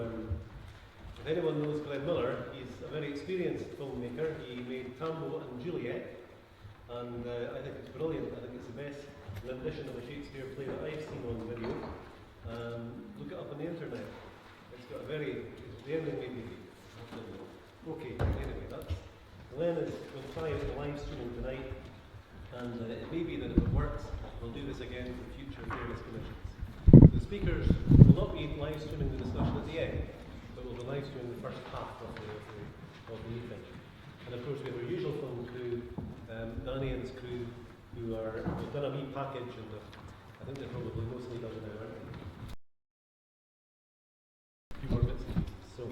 if anyone knows Glenn Miller, he's a very experienced filmmaker. He made Tambo and Juliet, and I think it's brilliant. I think it's the best rendition of a Shakespeare play that I've seen on video. Look it up on the internet. It's got a very, the ending maybe. Okay, anyway, that's Glenn is going to try it live streaming tonight, and it may be that if it works, we'll do this again for future fairness commissions. The speakers will not be live streaming the discussion at the end, but we'll be live streaming the first half of the meeting. And of course, we have our usual film crew, Nanny and his crew, who have done a wee package, and I think they're probably mostly done now, aren't they? A few more bits and pieces. So,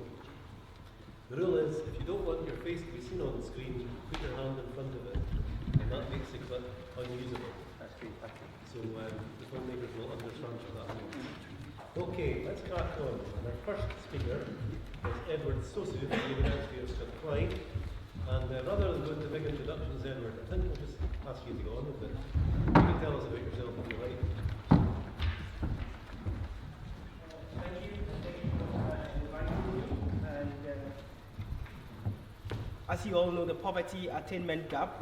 the rule is, if you don't want your face to be seen on the screen, put your hand in front of it, and that makes the clip unusable. That's great, thank you. So the filmmakers will understand for that. Okay, let's crack on. And our first speaker is Edward Sosu from the University of Strathclyde. And rather than go into big introductions, Edward, I think we'll just ask you to go on with it. You can tell us about yourself if you like. Thank you for inviting me. And as you all know, the poverty attainment gap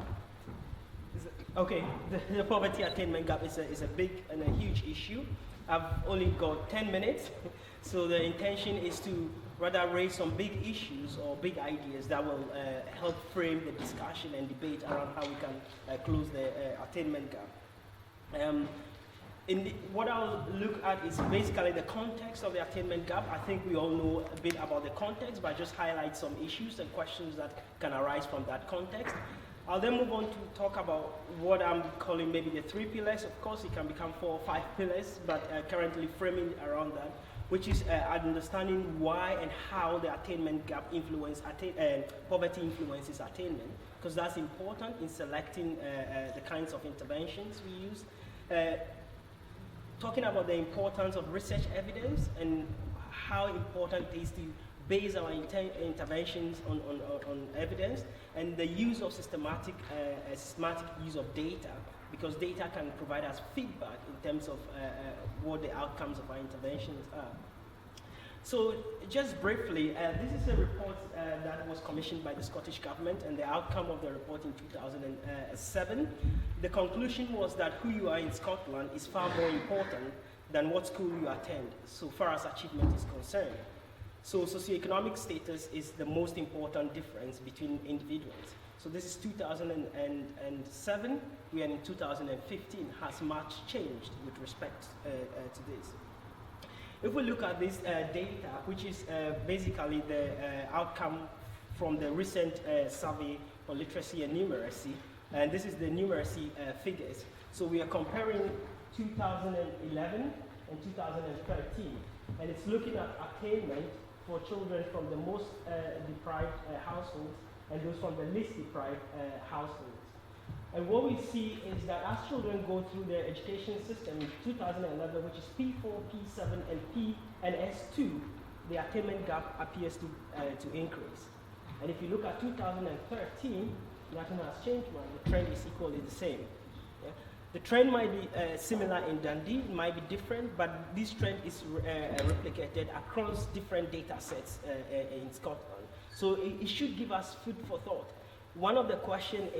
the poverty attainment gap is a big and a huge issue. I've only got 10 minutes, so the intention is to rather raise some big issues or big ideas that will help frame the discussion and debate around how we can close the attainment gap. What I'll look at is basically the context of the attainment gap. I think we all know a bit about the context, but just highlight some issues and questions that can arise from that context. I'll then move on to talk about what I'm calling maybe the 3 pillars. Of course, it can become 4 or 5 pillars, but currently framing around that, which is understanding why and how the attainment gap poverty influences attainment, because that's important in selecting the kinds of interventions we use. Talking about the importance of research evidence and how important it is to base our interventions on evidence, and the use of systematic use of data, because data can provide us feedback in terms of what the outcomes of our interventions are. So just briefly, this is a report that was commissioned by the Scottish Government, and the outcome of the report in 2007. The conclusion was that who you are in Scotland is far more important than what school you attend, so far as achievement is concerned. So socioeconomic status is the most important difference between individuals. So this is 2007, we are in 2015. Has much changed with respect to this? If we look at this data, which is basically the outcome from the recent survey on literacy and numeracy, and this is the numeracy figures. So we are comparing 2011 and 2013, and it's looking at attainment for children from the most deprived households and those from the least deprived households. And what we see is that as children go through their education system in 2011, which is P4, P7, and S2, the attainment gap appears to increase. And if you look at 2013, nothing has changed, well, the trend is equally the same. Yeah? The trend might be similar in Dundee, it might be different, but this trend is replicated across different data sets in Scotland. So it should give us food for thought. One of the questions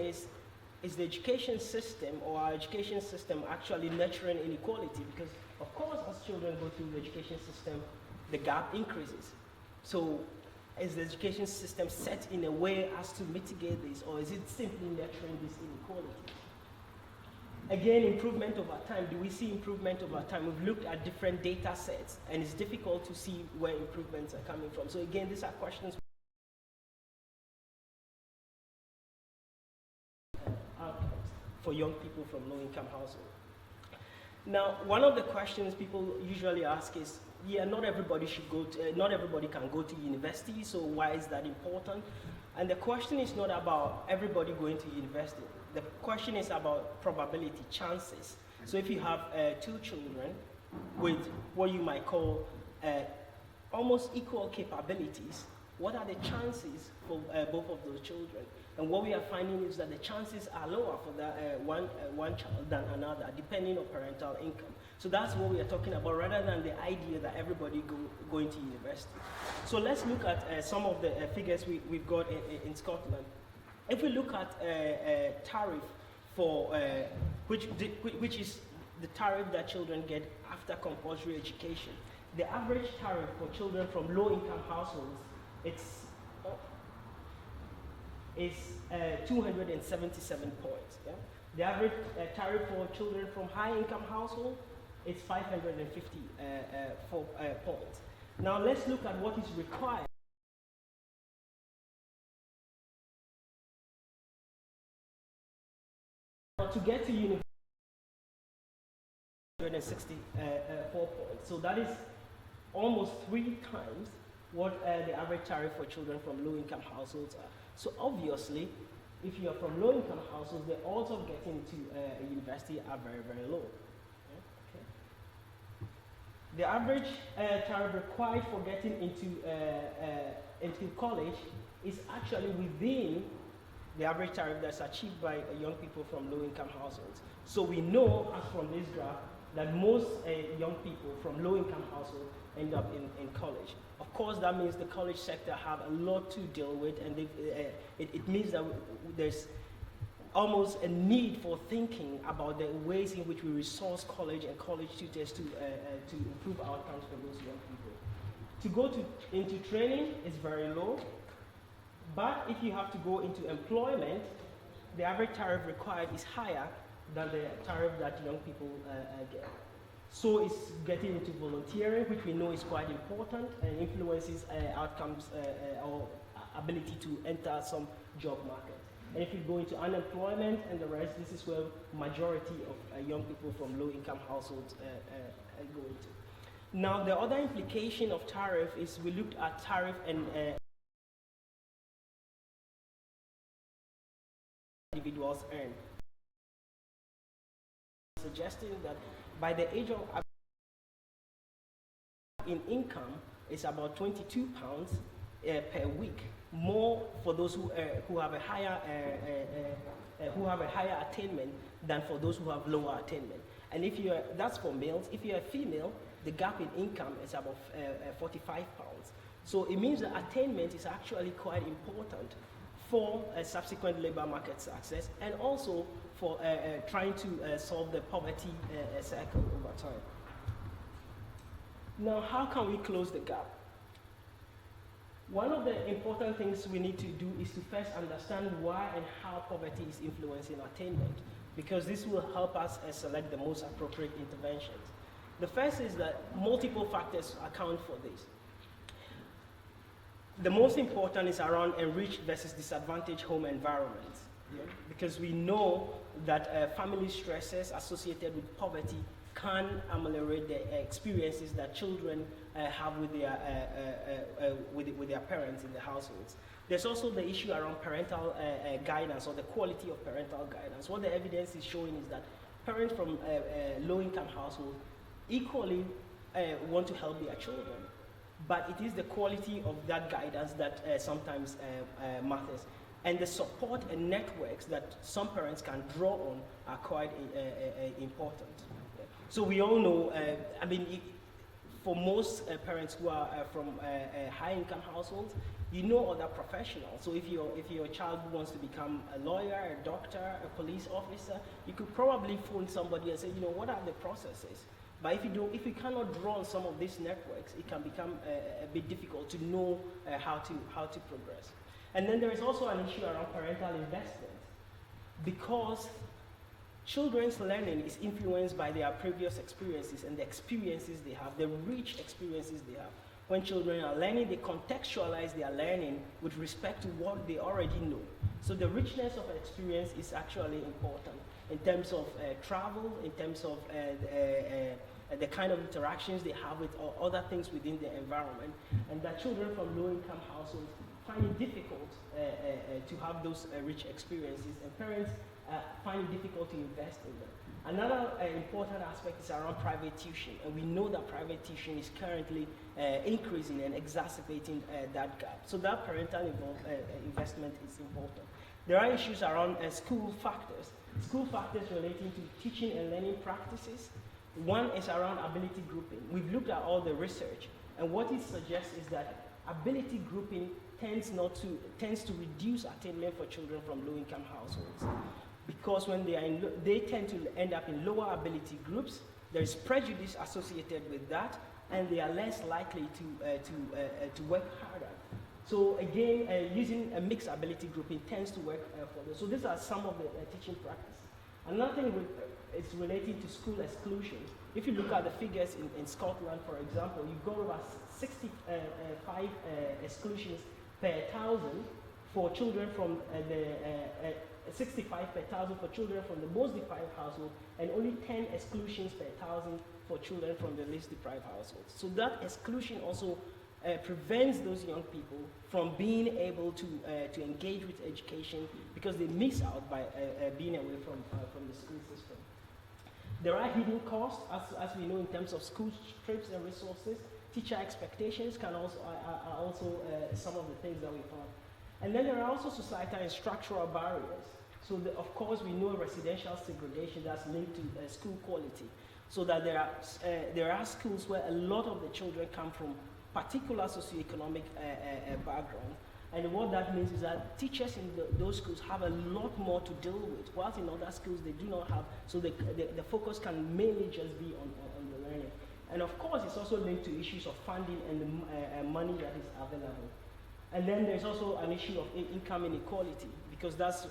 is the education system or our education system actually nurturing inequality? Because of course, as children go through the education system, the gap increases. So is the education system set in a way as to mitigate this, or is it simply nurturing this inequality? Again, improvement over time. Do we see improvement over time? We've looked at different data sets, and it's difficult to see where improvements are coming from. So again, these are questions for young people from low-income households. Now, one of the questions people usually ask is, yeah, not everybody can go to university, so why is that important? And the question is not about everybody going to university. The question is about probability, chances. So if you have 2 children with what you might call almost equal capabilities, what are the chances for both of those children? And what we are finding is that the chances are lower for that one child than another, depending on parental income. So that's what we are talking about, rather than the idea that everybody going to university. So let's look at some of the figures we've got in Scotland. If we look at tariff for which is the tariff that children get after compulsory education, the average tariff for children from low-income households is 277 points. Yeah? The average tariff for children from high-income households is 554 points. Now let's look at what is required to get to university. 164 points. So that is almost 3 times what the average tariff for children from low-income households are. So obviously, if you are from low-income households, the odds of getting to a university are very, very low. Okay. The average tariff required for getting into college is actually within the average tariff that's achieved by young people from low-income households. So we know, as from this graph, that most young people from low-income households end up in college. Of course, that means the college sector have a lot to deal with, and it means that there's almost a need for thinking about the ways in which we resource college and college tutors to improve outcomes for those young people. To go into training is very low, but if you have to go into employment, the average tariff required is higher than the tariff that young people get. So it's getting into volunteering, which we know is quite important and influences outcomes or ability to enter some job market. And if you go into unemployment and the rest, this is where majority of young people from low-income households go into. Now, the other implication of tariff is we looked at tariff and individuals earn, suggesting that by the age of in income is about £22 per week, more for those who have a higher attainment than for those who have lower attainment. And if you that's for males. If you're a female, the gap in income is about £45. So it means that attainment is actually quite important for subsequent labor market success, and also for trying to solve the poverty cycle over time. Now, how can we close the gap? One of the important things we need to do is to first understand why and how poverty is influencing attainment, because this will help us select the most appropriate interventions. The first is that multiple factors account for this. The most important is around enriched versus disadvantaged home environments. Yeah? Because we know that family stresses associated with poverty can ameliorate the experiences that children have with their parents in the households. There's also the issue around parental guidance, or the quality of parental guidance. What the evidence is showing is that parents from low-income households equally want to help their children, but it is the quality of that guidance that sometimes matters. And the support and networks that some parents can draw on are quite important. So we all know, for most parents who are from high-income households, you know other professionals. So if your child wants to become a lawyer, a doctor, a police officer, you could probably phone somebody and say, what are the processes? But if you cannot draw on some of these networks, it can become a bit difficult to know how to progress. And then there is also an issue around parental investment, because children's learning is influenced by their previous experiences and the experiences they have, the rich experiences they have. When children are learning, they contextualize their learning with respect to what they already know. So the richness of experience is actually important in terms of travel, in terms of the kind of interactions they have with other things within the environment, and that children from low-income households find it difficult to have those rich experiences, and parents find it difficult to invest in them. Another important aspect is around private tuition, and we know that private tuition is currently increasing and exacerbating that gap. So that parental investment is important. There are issues around school factors relating to teaching and learning practices. One is around ability grouping. We've looked at all the research, and what it suggests is that ability grouping tends to reduce attainment for children from low-income households, because when they tend to end up in lower ability groups. There is prejudice associated with that, and they are less likely to work harder. So again, using a mixed ability grouping tends to work for them. So these are some of the teaching practices. Another thing is relating to school exclusion. If you look at the figures in Scotland, for example, you've got over 65 exclusions per thousand for children from 65 per thousand for children from the most deprived household, and only 10 exclusions per thousand for children from the least deprived households. So that exclusion also prevents those young people from being able to engage with education, because they miss out by being away from the school system. There are hidden costs, as we know, in terms of school trips and resources. Teacher expectations are also some of the things that we found. And then there are also societal and structural barriers. So of course we know residential segregation that's linked to school quality. So that there are schools where a lot of the children come from particular socioeconomic background. And what that means is that teachers in those schools have a lot more to deal with, whilst in other schools they do not have, so the focus can mainly just be on the learning. And of course, it's also linked to issues of funding and the money that is available. And then there's also an issue of income inequality, because that's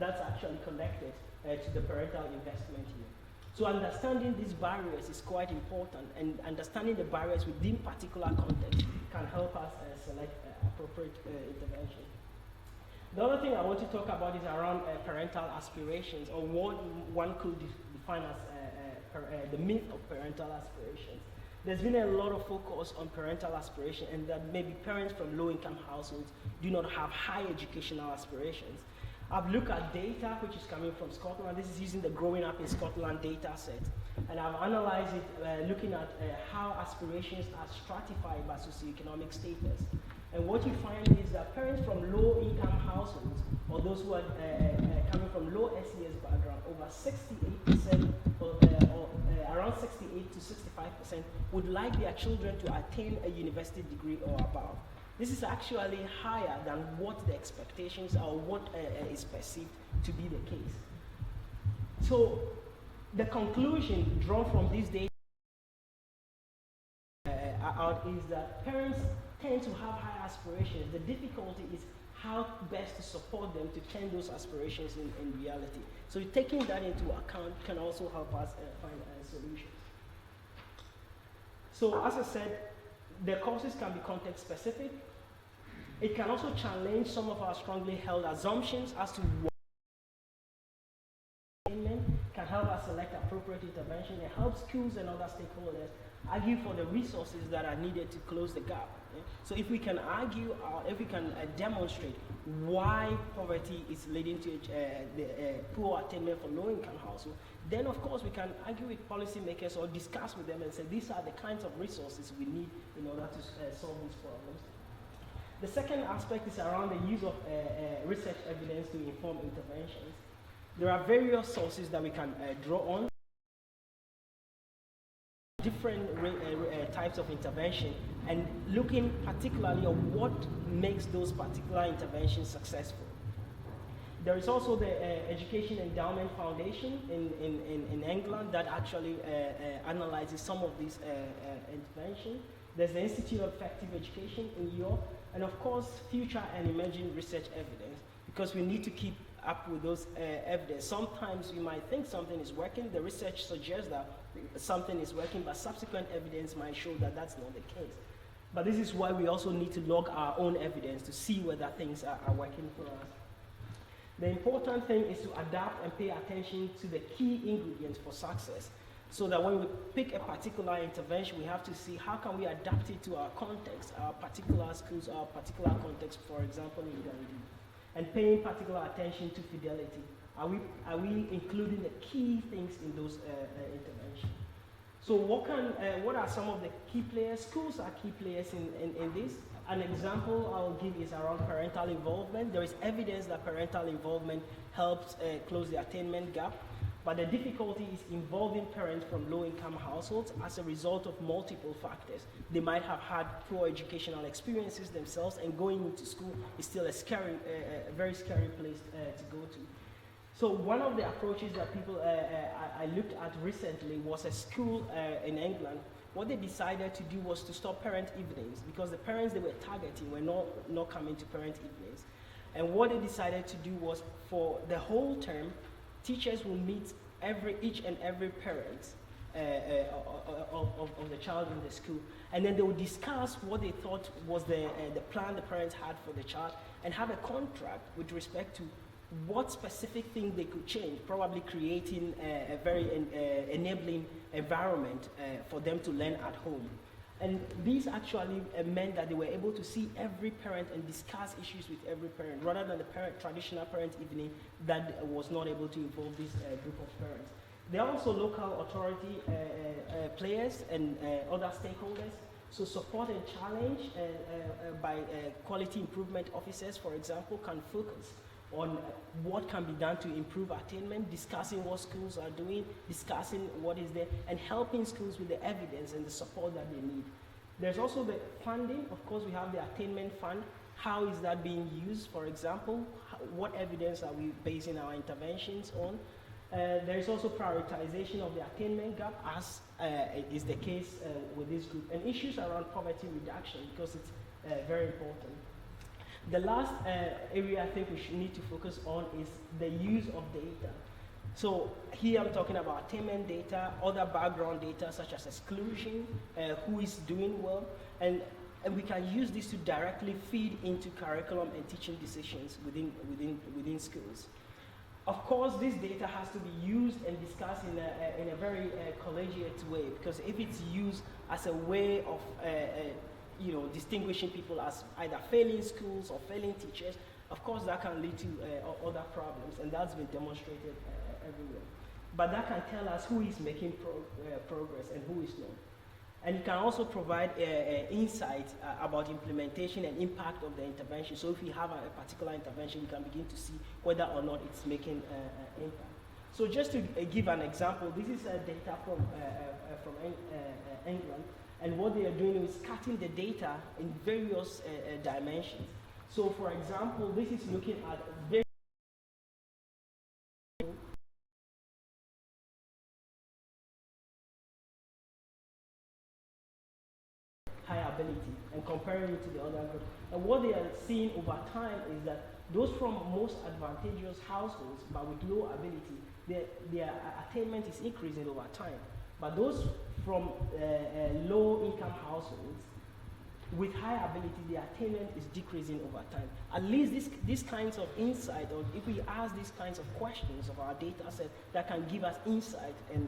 actually connected to the parental investment here. So understanding these barriers is quite important, and understanding the barriers within particular contexts can help us select appropriate intervention. The other thing I want to talk about is around parental aspirations, or what one could define as the myth of parental aspirations. There's been a lot of focus on parental aspiration, and that maybe parents from low-income households do not have high educational aspirations. I've looked at data which is coming from Scotland. This is using the Growing Up in Scotland data set. And I've analyzed it looking at how aspirations are stratified by socioeconomic status. And what you find is that parents from low-income households, or those who are coming from low SES background, over 68%, or around 68 to 65%, would like their children to attain a university degree or above. This is actually higher than what the expectations are, or what is perceived to be the case. So the conclusion drawn from these data out is that parents tend to have high aspirations. The difficulty is how best to support them to turn those aspirations in reality. So taking that into account can also help us find solutions. So as I said, the courses can be context specific. It can also challenge some of our strongly held assumptions as to what can help us select appropriate intervention. It helps schools and other stakeholders argue for the resources that are needed to close the gap. So if we can argue, if we can demonstrate why poverty is leading to poor attainment for low-income households, then of course we can argue with policymakers or discuss with them and say these are the kinds of resources we need in order to solve these problems. The second aspect is around the use of research evidence to inform interventions. There are various sources that we can draw on. Different types of intervention, and looking particularly at what makes those particular interventions successful. There is also the Education Endowment Foundation in England that actually analyzes some of these interventions. There's the Institute of Effective Education in Europe, and of course, future and emerging research evidence, because we need to keep up with those evidence. Sometimes you might think something is working, the research suggests that something is working, but subsequent evidence might show that that's not the case. But this is why we also need to log our own evidence to see whether things are working for us. The important thing is to adapt and pay attention to the key ingredients for success, so that when we pick a particular intervention, we have to see how can we adapt it to our context, our particular schools, our particular context, for example, in Gandhi, and paying particular attention to fidelity. Are we including the key things in those interventions? So what are some of the key players? Schools are key players in this. An example I'll give is around parental involvement. There is evidence that parental involvement helps close the attainment gap, but the difficulty is involving parents from low-income households as a result of multiple factors. They might have had poor educational experiences themselves, and going into school is still a very scary place to go to. So one of the approaches that I looked at recently was a school in England. What they decided to do was to stop parent evenings, because the parents they were targeting were not coming to parent evenings. And what they decided to do was, for the whole term, teachers will meet each and every parent of the child in the school, and then they would discuss what they thought was the plan the parents had for the child, and have a contract with respect to what specific thing they could change, probably creating a very enabling environment for them to learn at home. And these actually meant that they were able to see every parent and discuss issues with every parent, rather than the traditional parent evening that was not able to involve this group of parents. There are also local authority players and other stakeholders. So support and challenge by quality improvement officers, for example, can focus on what can be done to improve attainment, discussing what schools are doing, discussing what is there, and helping schools with the evidence and the support that they need. There's also the funding. Of course, we have the attainment fund. How is that being used? For example, what evidence are we basing our interventions on? There's also prioritization of the attainment gap, as is the case with this group, and issues around poverty reduction, because it's very important. The last area I think we should need to focus on is the use of data. So here I'm talking about attainment data, other background data such as exclusion, who is doing well, and we can use this to directly feed into curriculum and teaching decisions within schools. Of course, this data has to be used and discussed in a very collegiate way, because if it's used as a way of distinguishing people as either failing schools or failing teachers, of course that can lead to other problems, and that's been demonstrated everywhere. But that can tell us who is making progress and who is not. And it can also provide insight about implementation and impact of the intervention. So if we have a particular intervention, we can begin to see whether or not it's making impact. So just to give an example, this is data from England. And what they are doing is cutting the data in various dimensions. So for example, this is looking at very high ability and comparing it to the other group. And what they are seeing over time is that those from most advantageous households but with low ability, their attainment is increasing over time. But those from low-income households with high ability, the attainment is decreasing over time. At least these kinds of insight, or if we ask these kinds of questions of our data set, that can give us insight and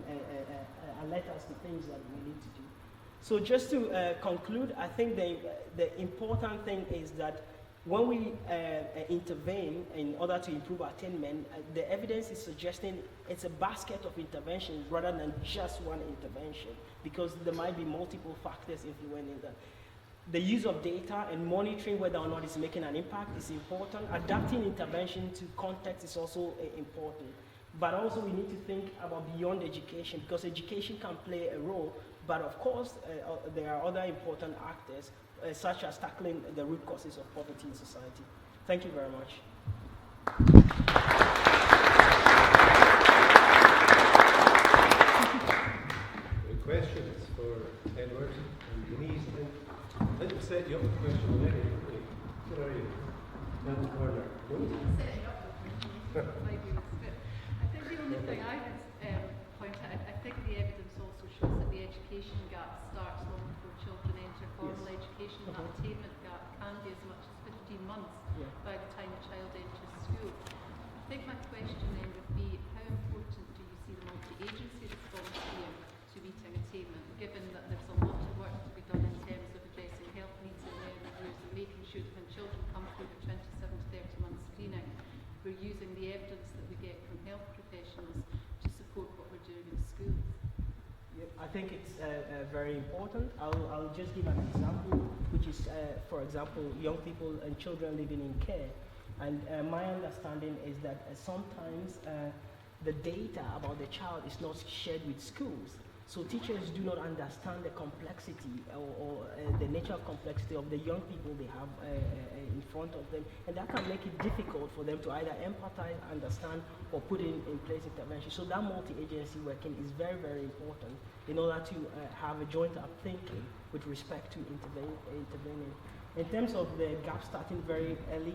alert us to things that we need to do. So just to conclude, I think the important thing is that when we intervene in order to improve attainment, the evidence is suggesting it's a basket of interventions rather than just one intervention, because there might be multiple factors influencing that. The use of data and monitoring whether or not it's making an impact is important. Adapting intervention to context is also important. But also we need to think about beyond education, because education can play a role, but of course there are other important actors, such as tackling the root causes of poverty in society. Thank you very much. Any questions for Edward and Denise? I think we set you up with a question already, didn't we? Where are you? Down the corner. Setting up with me. I think the only thing I would point out, I think the evidence also shows that the education gap starts long before children enter formal education. That attainment gap can be as much as 15 months by the time a child enters school. I think my question then would be, how important do you see the multi-agency response here to meeting attainment, given that there's a lot of work to be done in terms of addressing health needs in early years and making sure that when children come through the 27 to 30 month screening, we're using the evidence that we get from health think it's very important. I'll just give an example, which is, for example, young people and children living in care. And my understanding is that sometimes the data about the child is not shared with schools. So teachers do not understand the complexity or the nature of complexity of the young people they have in front of them. And that can make it difficult for them to either empathize, understand, or put in place intervention. So that multi-agency working is very, very important in order to have a joint up thinking with respect to intervening. In terms of the gap starting very early,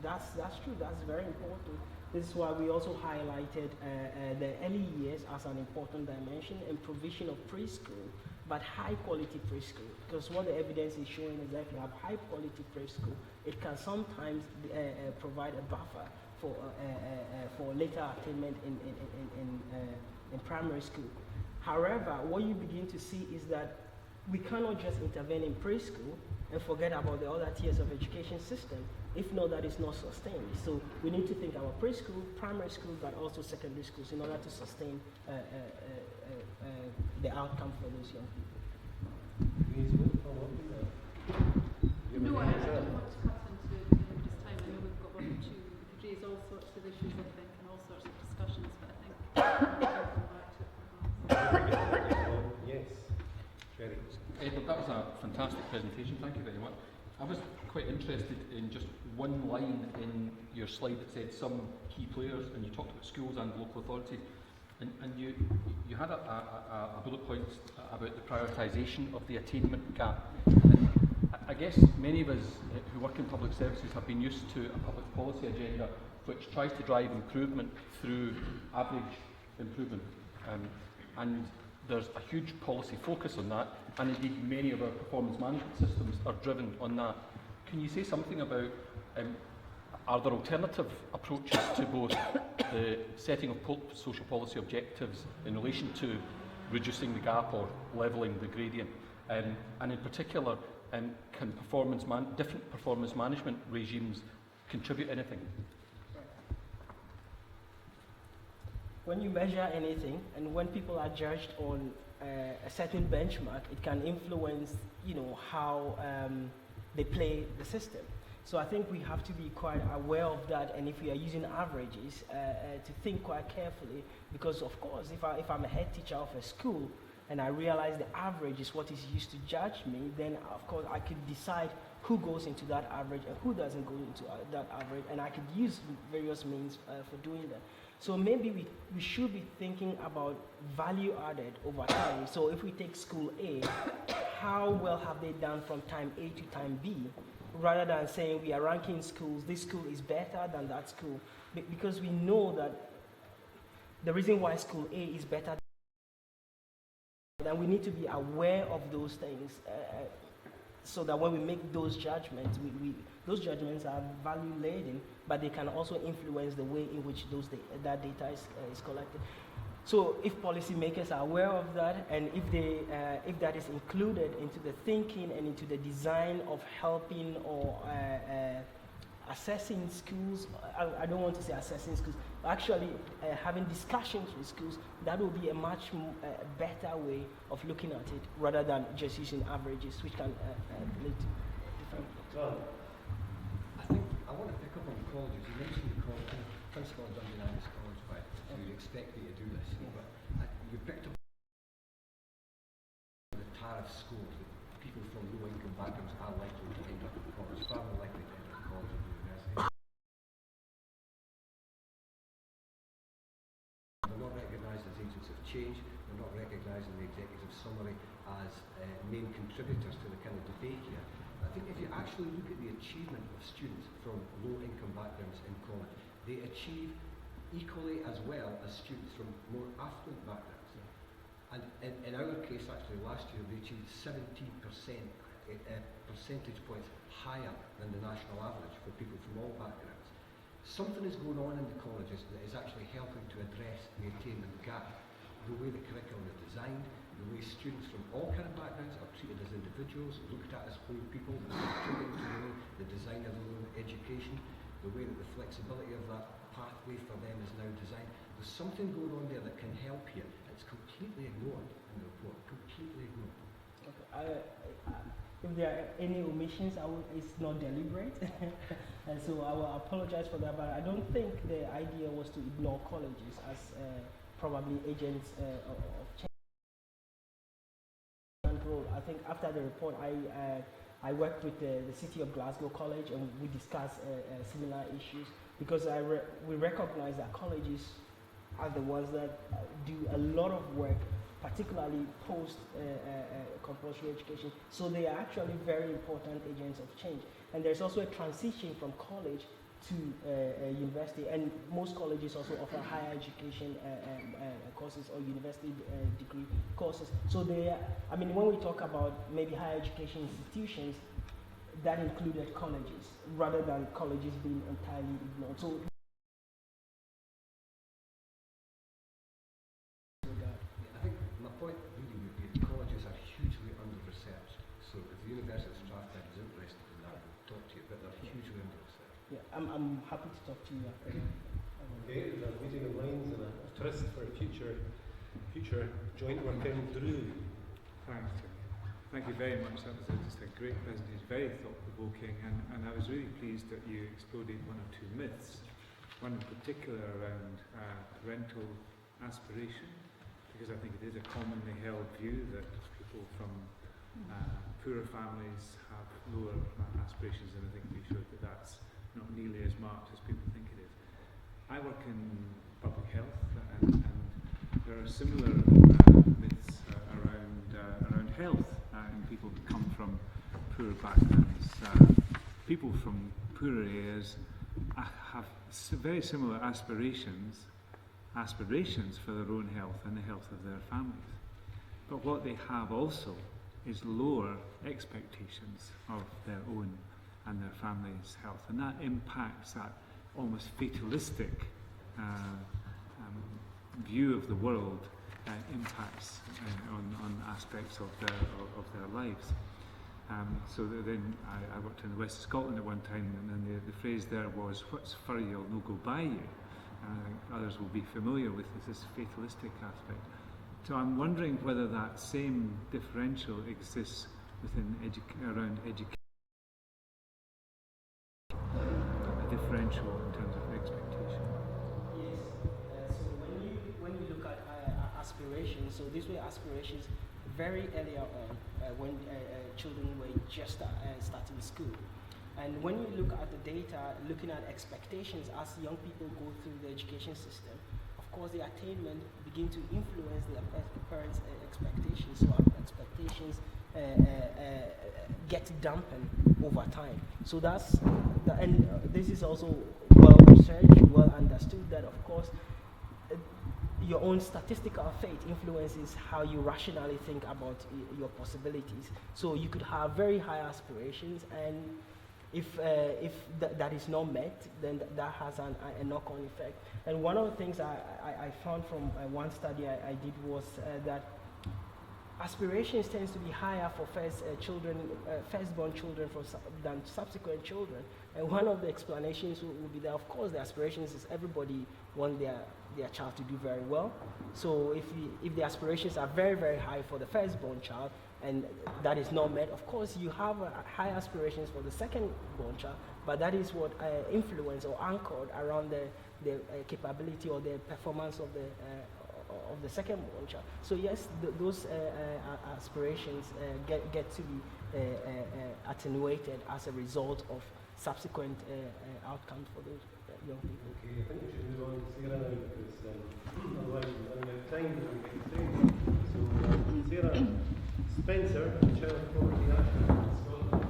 that's true, that's very important. This is why we also highlighted the early years as an important dimension and provision of preschool, but high quality preschool. Because what the evidence is showing is that if you have high quality preschool, it can sometimes provide a buffer for later attainment in primary school. However, what you begin to see is that we cannot just intervene in preschool and forget about the other tiers of education system. If not, that is not sustained. So we need to think about preschool, primary school, but also secondary schools in order to sustain the outcome for those young people. No, I don't want to cut into everybody's time. I know we've got one or two. We could raise all sorts of issues, I think, and all sorts of discussions, but I think we can come back to it. Yes, Sherry. Edward, that was a fantastic presentation. Thank you very much. I was quite interested in just one line in your slide that said some key players, and you talked about schools and local authorities, and you had a bullet point about the prioritisation of the attainment gap. And I guess many of us who work in public services have been used to a public policy agenda which tries to drive improvement through average improvement, and there's a huge policy focus on that, and indeed many of our performance management systems are driven on that. Can you say something about, are there alternative approaches to both the setting of social policy objectives in relation to reducing the gap or levelling the gradient? And in particular, can different performance management regimes contribute anything? When you measure anything, and when people are judged on a certain benchmark, it can influence, how they play the system. So I think we have to be quite aware of that, and if we are using averages, to think quite carefully, because of course, if I'm a head teacher of a school, and I realize the average is what is used to judge me, then of course I could decide who goes into that average and who doesn't go into that average, and I could use various means for doing that. So maybe we should be thinking about value added over time. So if we take school A, how well have they done from time A to time B, rather than saying we are ranking schools, this school is better than that school, because we know that the reason why school A is better, then we need to be aware of those things, so that when we make those judgments, those judgments are value laden, but they can also influence the way in which that data is collected. So if policymakers are aware of that, and if that is included into the thinking and into the design of helping or assessing schools, I don't want to say assessing schools, actually having discussions with schools, that will be a much better way of looking at it, rather than just using averages, which can lead to different things. I think I want to pick up on colleges. You mentioned the college, principal of Dundee Angus College, right? So you'd expect me to do this, but you picked up the tariff scores that people from low income backgrounds are likely to end up at college, far more likely to end up at college or university. They're not recognised as agents of change. They're not recognised in the executive summary as main contributors to the kind of debate here. I think if you actually look at the achievement of students from low-income backgrounds in college, they achieve equally as well as students from more affluent backgrounds. And in our case, actually, last year, they achieved 17% percentage points higher than the national average for people from all backgrounds. Something is going on in the colleges that is actually helping to address the attainment gap. The way the curriculum is designed, the way students from all kind of backgrounds are treated as individuals, looked at as whole people, the design of their own education, the way that the flexibility of that pathway for them is now designed. There's something going on there that can help here. It's completely ignored in the report, completely ignored. Okay. If there are any omissions, it's not deliberate, and so I will apologize for that. But I don't think the idea was to ignore colleges as probably agents of change. I think after the report, I worked with the City of Glasgow College, and we discussed similar issues because we recognize that colleges are the ones that do a lot of work, particularly post compulsory education. So they are actually very important agents of change. And there's also a transition from college to university, and most colleges also offer higher education courses or university degree courses. So they are, I mean, when we talk about maybe higher education institutions, that included colleges rather than colleges being entirely ignored. So I think my point really would be that colleges are hugely under-researched. So if the University of Strathclyde is interested in that, we'll talk to you, but they're hugely under-researched. yeah, I'm happy to talk to you after that. Okay, there's a meeting of minds and a tryst for future joint working through. Thanks, Tim. Thank you very much. That was just a great presentation, very thought-provoking, and I was really pleased that you exploded one or two myths, one in particular around parental aspiration, because I think it is a commonly held view that people from poorer families have lower aspirations, and I think we showed that that's not nearly as marked as people think it is. I work in public health, and there are similar myths around health in people who come from poorer backgrounds. People from poorer areas have very similar aspirations for their own health and the health of their families. But what they have also is lower expectations of their own and their family's health, and that impacts that almost fatalistic view of the world, impacts on aspects of their lives. So then I worked in the west of Scotland at one time, and then the phrase there was, "What's for you'll no go by you." And I think others will be familiar with this fatalistic aspect. So I'm wondering whether that same differential exists within around education. A differential in terms of expectation. Yes. So when you look at aspirations, so these were aspirations very earlier on when children were just starting school. And when you look at the data, looking at expectations as young people go through the education system, of course the attainment begin to influence the parents' expectations. So our expectations get dampened over time. So and this is also well researched, well understood that of course your own statistical fate influences how you rationally think about your possibilities. So you could have very high aspirations, and if that is not met, then that has a knock-on effect. And one of the things I found from one study I did was that aspirations tends to be higher for firstborn children than subsequent children. And one of the explanations will be that, of course, the aspirations is everybody want their child to do very well. So if the aspirations are very, very high for the firstborn child, and that is not met, of course, you have high aspirations for the second-born child, but that is what influenced or anchored around the capability or the performance of the second-born child. So yes, those aspirations get to be attenuated as a result of subsequent outcomes for those young people. Okay, I think we should move on to Sarah now, because otherwise we're running out of time when we get to say. So Sarah Spencer, Child Property Act Scotland.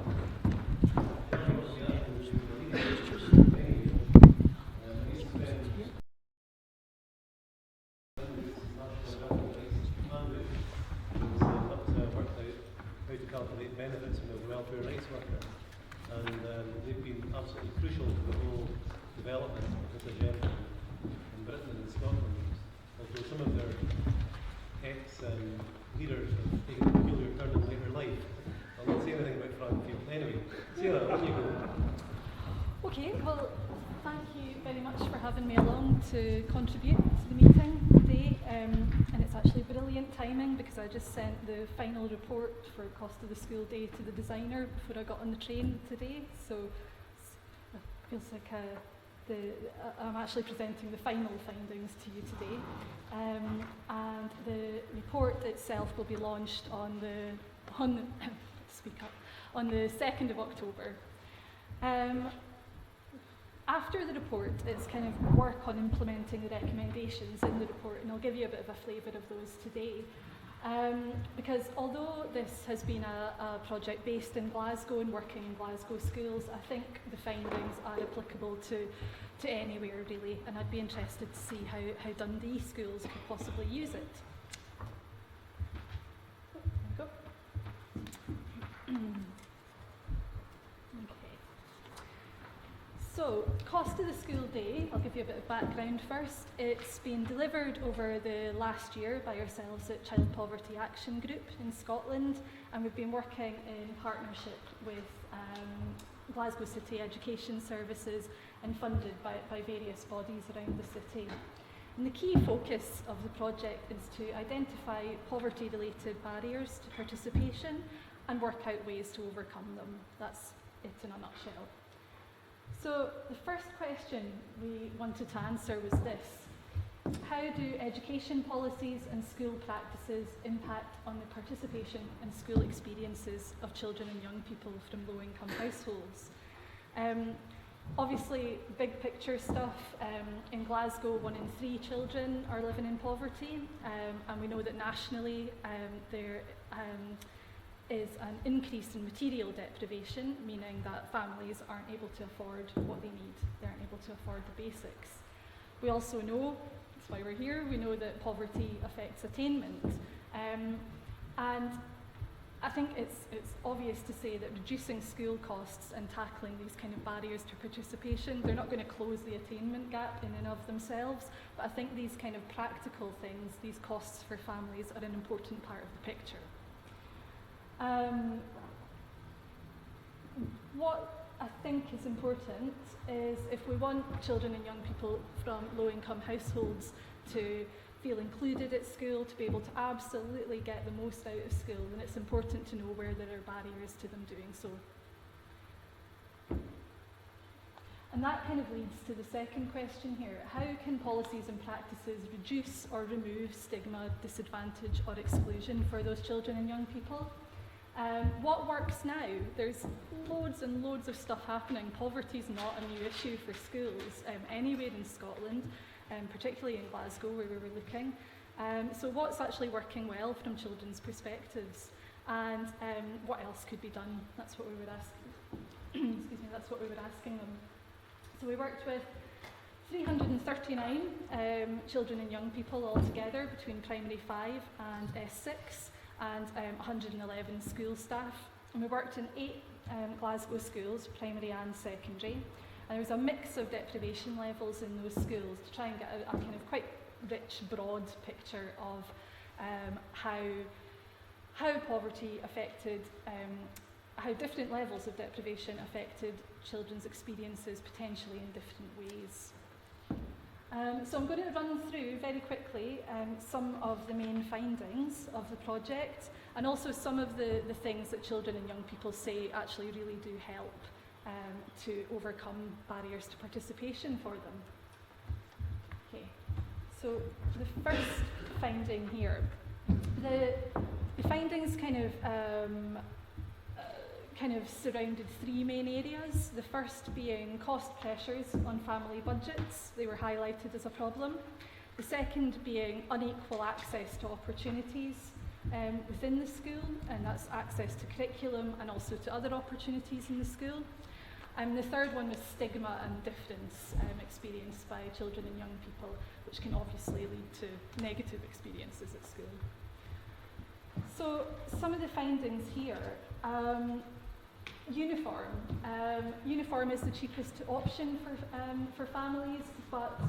Calculate benefits from the welfare rights worker, and they've been absolutely crucial to the whole development of this agenda in Britain and in Scotland. Although some of their ex-leaders have taken a peculiar turn in later life, I'll not say anything about Frank Field. Anyway, Sarah, on you go. Okay, well, thank you very much for having me along to contribute to the meeting today. And it's actually brilliant timing because I just sent the final report for Cost of the School Day to the designer before I got on the train today. So it feels like I'm actually presenting the final findings to you today. And the report itself will be launched on the 2nd of October. After the report, it's kind of work on implementing the recommendations in the report, and I'll give you a bit of a flavour of those today. Because although this has been a project based in Glasgow and working in Glasgow schools, I think the findings are applicable to anywhere really, and I'd be interested to see how Dundee schools could possibly use it. There we go. Okay. So, Cost of the School Day, I'll give you a bit of background first. It's been delivered over the last year by ourselves at Child Poverty Action Group in Scotland, and we've been working in partnership with Glasgow City Education Services and funded by various bodies around the city. And the key focus of the project is to identify poverty-related barriers to participation and work out ways to overcome them. That's it in a nutshell. So the first question we wanted to answer was this: how do education policies and school practices impact on the participation and school experiences of children and young people from low-income households? Obviously, big picture stuff. In Glasgow, 1 in 3 children are living in poverty, and we know that nationally there is an increase in material deprivation, meaning that families aren't able to afford what they need. They aren't able to afford the basics. We also know, that's why we're here, we know that poverty affects attainment. And I think it's obvious to say that reducing school costs and tackling these kind of barriers to participation, they're not going to close the attainment gap in and of themselves, but I think these kind of practical things, these costs for families, are an important part of the picture. What I think is important is if we want children and young people from low-income households to feel included at school, to be able to absolutely get the most out of school, then it's important to know where there are barriers to them doing so. And that kind of leads to the second question here. How can policies and practices reduce or remove stigma, disadvantage or exclusion for those children and young people? What works now? There's loads and loads of stuff happening. Poverty is not a new issue for schools anywhere in Scotland, particularly in Glasgow where we were looking. So what's actually working well from children's perspectives, and what else could be done? That's what we were asking. Excuse me. That's what we were asking them. So we worked with 339 children and young people altogether between primary 5 and S6. And 111 school staff. And we worked in 8 Glasgow schools, primary and secondary. And there was a mix of deprivation levels in those schools to try and get a kind of quite rich, broad picture of how poverty affected, how different levels of deprivation affected children's experiences potentially in different ways. So I'm going to run through very quickly some of the main findings of the project, and also some of the things that children and young people say actually really do help to overcome barriers to participation for them. Okay, so the first finding here, the findings kind of surrounded 3 main areas. The first being cost pressures on family budgets. They were highlighted as a problem. The second being unequal access to opportunities within the school, and that's access to curriculum and also to other opportunities in the school. And the third one was stigma and difference experienced by children and young people, which can obviously lead to negative experiences at school. So some of the findings here. Uniform. Uniform is the cheapest option for families, but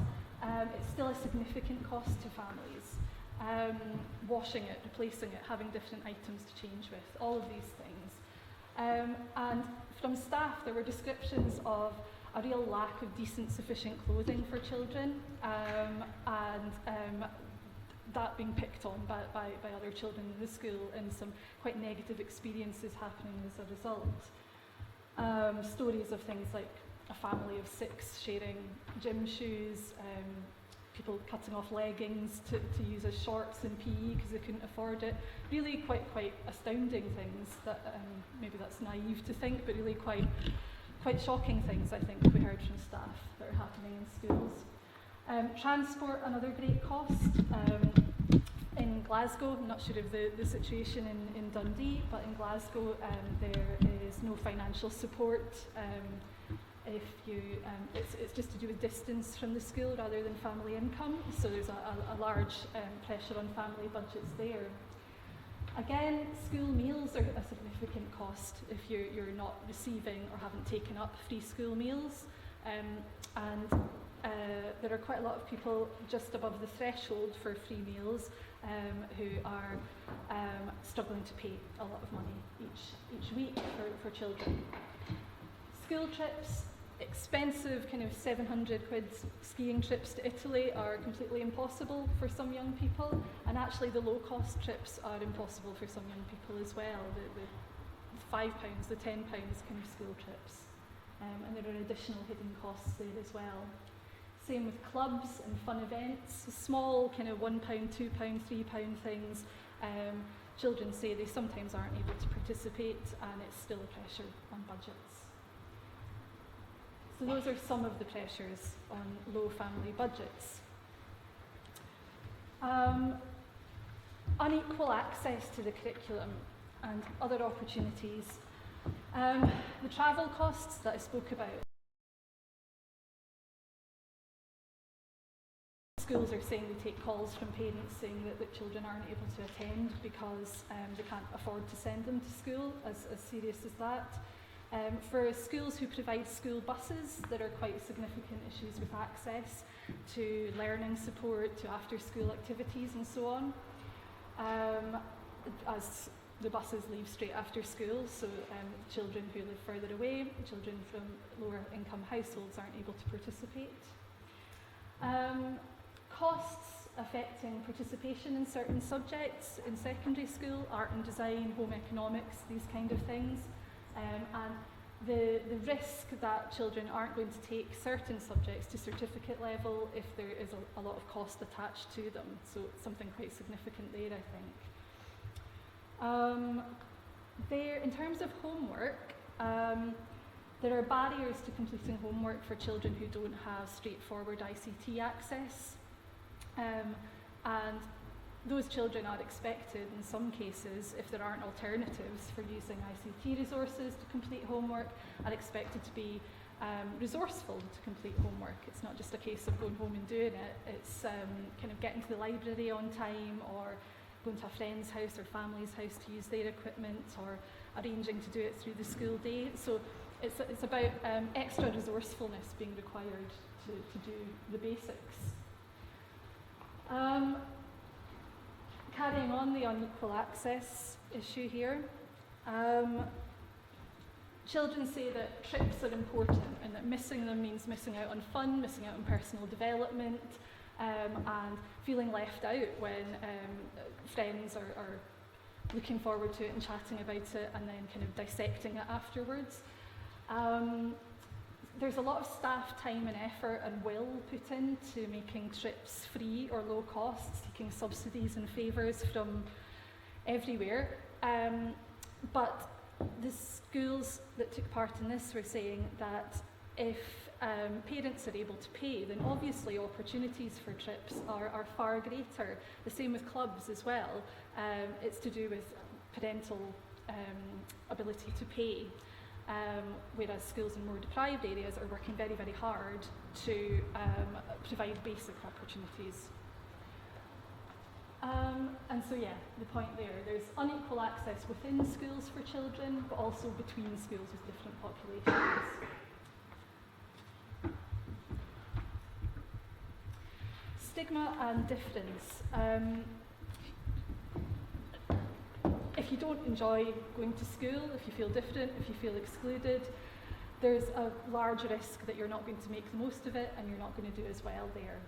it's still a significant cost to families. Washing it, replacing it, having different items to change with, all of these things. And from staff, there were descriptions of a real lack of decent, sufficient clothing for children, and that being picked on by other children in the school, and some quite negative experiences happening as a result. Stories of things like a family of 6 sharing gym shoes, people cutting off leggings to use as shorts in PE because they couldn't afford it. Really quite astounding things that maybe that's naive to think, but really quite shocking things, I think, we heard from staff that are happening in schools. Transport, another great cost. In Glasgow, I'm not sure of the situation in Dundee, but in Glasgow there is no financial support. If you, it's just to do with distance from the school rather than family income, so there's a large pressure on family budgets there. Again, school meals are a significant cost if you're not receiving or haven't taken up free school meals, and there are quite a lot of people just above the threshold for free meals who are struggling to pay a lot of money each week for children. School trips, expensive kind of 700 quid skiing trips to Italy are completely impossible for some young people, and actually the low cost trips are impossible for some young people as well, the £5, the £10 kind of school trips, and there are additional hidden costs there as well. Same with clubs and fun events, small kind of £1, £2, £3 things. Children say they sometimes aren't able to participate, and it's still a pressure on budgets. So those are some of the pressures on low family budgets. Unequal access to the curriculum and other opportunities. The travel costs that I spoke about. Schools are saying they take calls from parents saying that children aren't able to attend because they can't afford to send them to school, as serious as that. For schools who provide school buses, there are quite significant issues with access to learning support, to after-school activities and so on, as the buses leave straight after school, so children who live further away, children from lower income households aren't able to participate. Costs affecting participation in certain subjects in secondary school, art and design, home economics, these kind of things. And the risk that children aren't going to take certain subjects to certificate level if there is a lot of cost attached to them. So it's something quite significant there, I think. There, in terms of homework, there are barriers to completing homework for children who don't have straightforward ICT access. And those children are expected, in some cases, if there aren't alternatives for using ICT resources to complete homework, are expected to be resourceful to complete homework. It's not just a case of going home and doing it, it's kind of getting to the library on time, or going to a friend's house or family's house to use their equipment, or arranging to do it through the school day. So it's about extra resourcefulness being required to do the basics. Carrying on the unequal access issue here, children say that trips are important and that missing them means missing out on fun, missing out on personal development, and feeling left out when friends are looking forward to it and chatting about it and then kind of dissecting it afterwards. There's a lot of staff time and effort and will put into making trips free or low cost, seeking subsidies and favours from everywhere. But the schools that took part in this were saying that if parents are able to pay, then obviously opportunities for trips are far greater. The same with clubs as well. It's to do with parental ability to pay. Whereas schools in more deprived areas are working very, very hard to provide basic opportunities. And so yeah, the point there's unequal access within schools for children, but also between schools with different populations. Stigma and difference. If you don't enjoy going to school, if you feel different, if you feel excluded, there's a large risk that you're not going to make the most of it and you're not going to do as well there.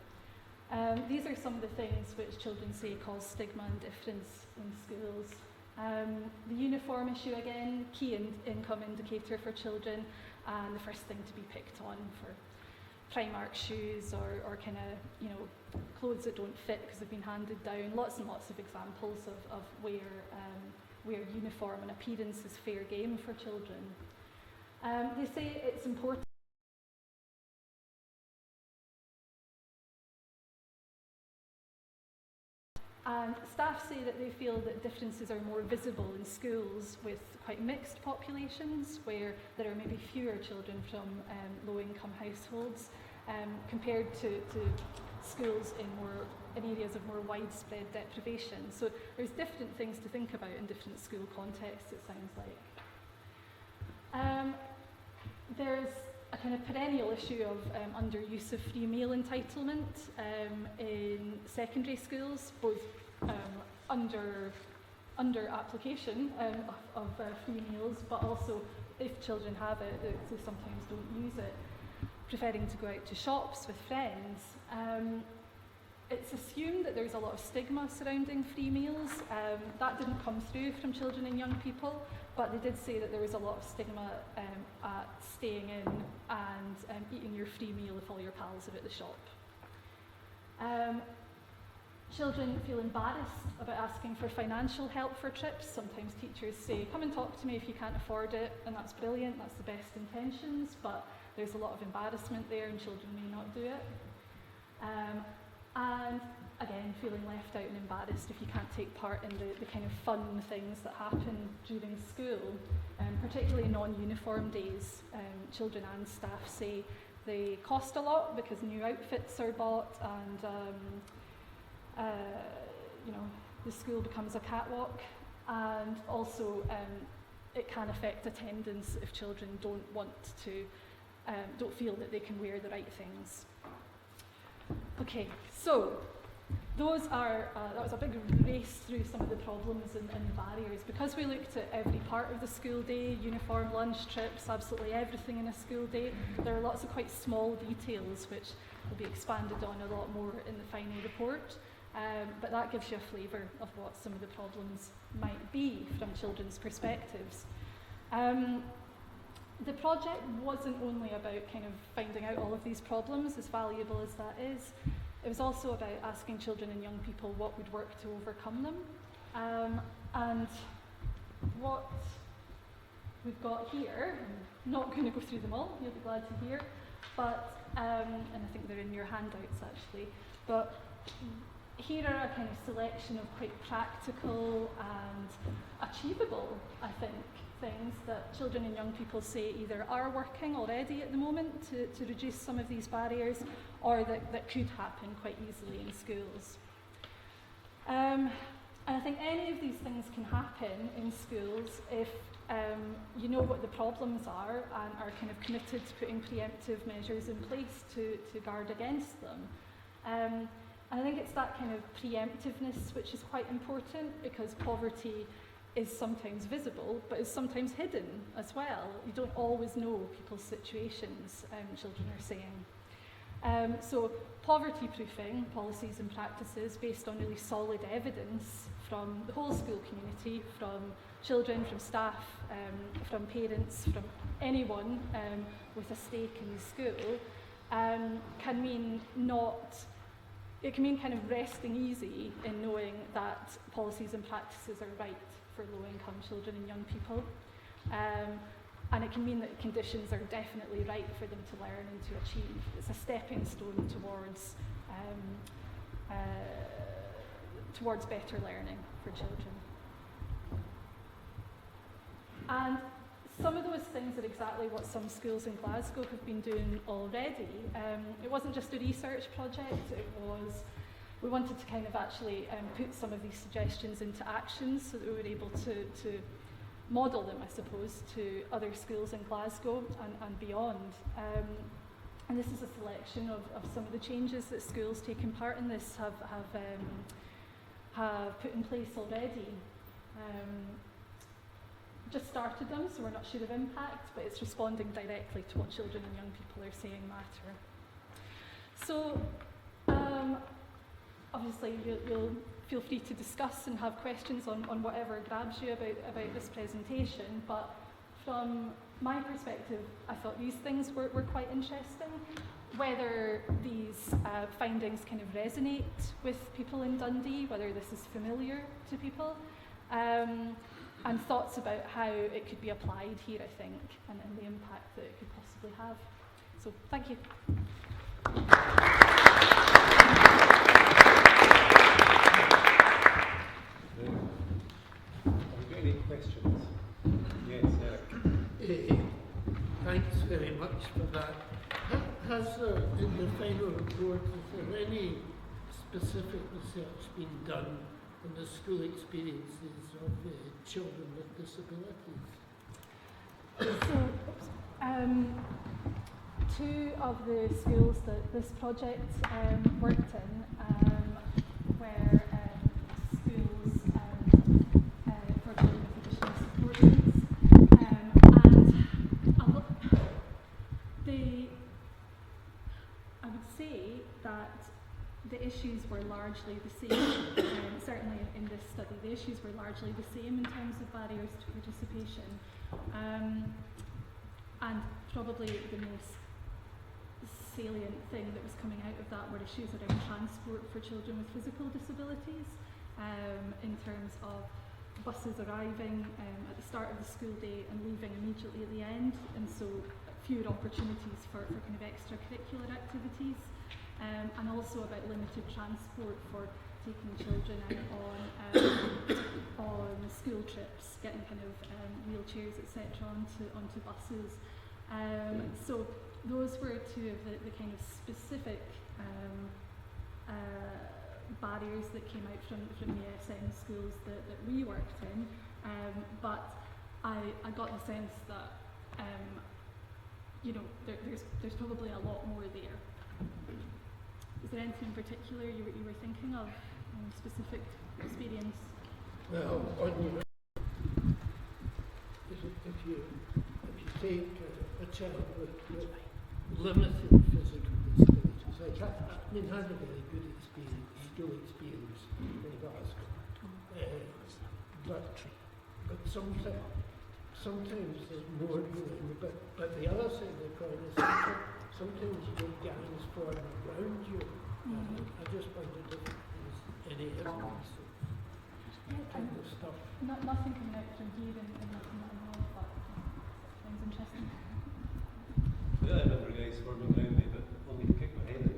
These are some of the things which children say cause stigma and difference in schools. The uniform issue again, key income indicator for children, and the first thing to be picked on for Primark shoes or kind of, you know, clothes that don't fit because they've been handed down. Lots and lots of examples of where uniform and appearance is fair game for children. They say it's important. And staff say that they feel that differences are more visible in schools with quite mixed populations, where there are maybe fewer children from low-income households, compared to schools in areas of more widespread deprivation. So there's different things to think about in different school contexts, it sounds like. There's a kind of perennial issue of underuse of free meal entitlement in secondary schools, both under application of free meals, but also if children have it, they sometimes don't use it, preferring to go out to shops with friends. It's assumed that there's a lot of stigma surrounding free meals. That didn't come through from children and young people, but they did say that there was a lot of stigma at staying in and eating your free meal if all your pals are at the shop. Children feel embarrassed about asking for financial help for trips. Sometimes teachers say, come and talk to me if you can't afford it, and that's brilliant, that's the best intentions, but there's a lot of embarrassment there and children may not do it. And again, feeling left out and embarrassed if you can't take part in the kind of fun things that happen during school, particularly non-uniform days. Children and staff say they cost a lot because new outfits are bought and you know, the school becomes a catwalk, and also it can affect attendance if children don't feel that they can wear the right things. Okay, so those are, that was a big race through some of the problems and barriers. Because we looked at every part of the school day, uniform, lunch, trips, absolutely everything in a school day, there are lots of quite small details which will be expanded on a lot more in the final report. But that gives you a flavour of what some of the problems might be from children's perspectives. The project wasn't only about kind of finding out all of these problems, as valuable as that is. It was also about asking children and young people what would work to overcome them. And what we've got here, I'm not going to go through them all, you'll be glad to hear, but, and I think they're in your handouts actually, but here are a kind of selection of quite practical and achievable, I think, things that children and young people say either are working already at the moment to reduce some of these barriers, or that could happen quite easily in schools. And I think any of these things can happen in schools if you know what the problems are and are kind of committed to putting preemptive measures in place to guard against them. And I think it's that kind of preemptiveness which is quite important, because poverty is sometimes visible, but is sometimes hidden as well. You don't always know people's situations, children are saying. So poverty proofing policies and practices based on really solid evidence from the whole school community, from children, from staff, from parents, from anyone with a stake in the school, can mean it can mean kind of resting easy in knowing that policies and practices are right for low-income children and young people. And it can mean that conditions are definitely right for them to learn and to achieve. It's a stepping stone towards better learning for children. And some of those things are exactly what some schools in Glasgow have been doing already. It wasn't just a research project, we wanted to kind of actually put some of these suggestions into action so that we were able to model them, I suppose, to other schools in Glasgow and beyond. And this is a selection of some of the changes that schools taking part in this have put in place already. just started them, so we're not sure of impact, but it's responding directly to what children and young people are saying matter. So, obviously, you'll feel free to discuss and have questions on whatever grabs you about this presentation, but from my perspective, I thought these things were quite interesting. Whether these findings kind of resonate with people in Dundee, whether this is familiar to people, and thoughts about how it could be applied here, I think, and the impact that it could possibly have. So, thank you. Have we got any questions? Yes, Eric. Thanks very much for that. Has there, in the final report, is there any specific research been done on the school experiences of children with disabilities? So, two of the schools that this project worked in were schools for children with additional support needs, and I would say that the issues were largely the same, certainly in this study, the issues were largely the same in terms of barriers to participation, and probably the most salient thing that was coming out of that were issues around transport for children with physical disabilities, in terms of buses arriving at the start of the school day and leaving immediately at the end, and so fewer opportunities for kind of extracurricular activities, and also about limited transport for taking children out on school trips, getting kind of wheelchairs, etc., onto buses. So those were two of the kind of specific barriers that came out from the SN schools that we worked in, but I got the sense that there's probably a lot more there. Is there anything in particular you were thinking of, specific experience? Well, if you take a child with limited physical disabilities, I mean, had a very good experience, school experience in Glasgow, but sometimes there's more going, but the other side of the coin is sometimes you get gangs forming around you. I just wondered if there was any evidence of that kind of stuff. Nothing coming out from here in that I know of, but sounds interesting. Yeah, I remember guys forming around me, but only to kick my head in.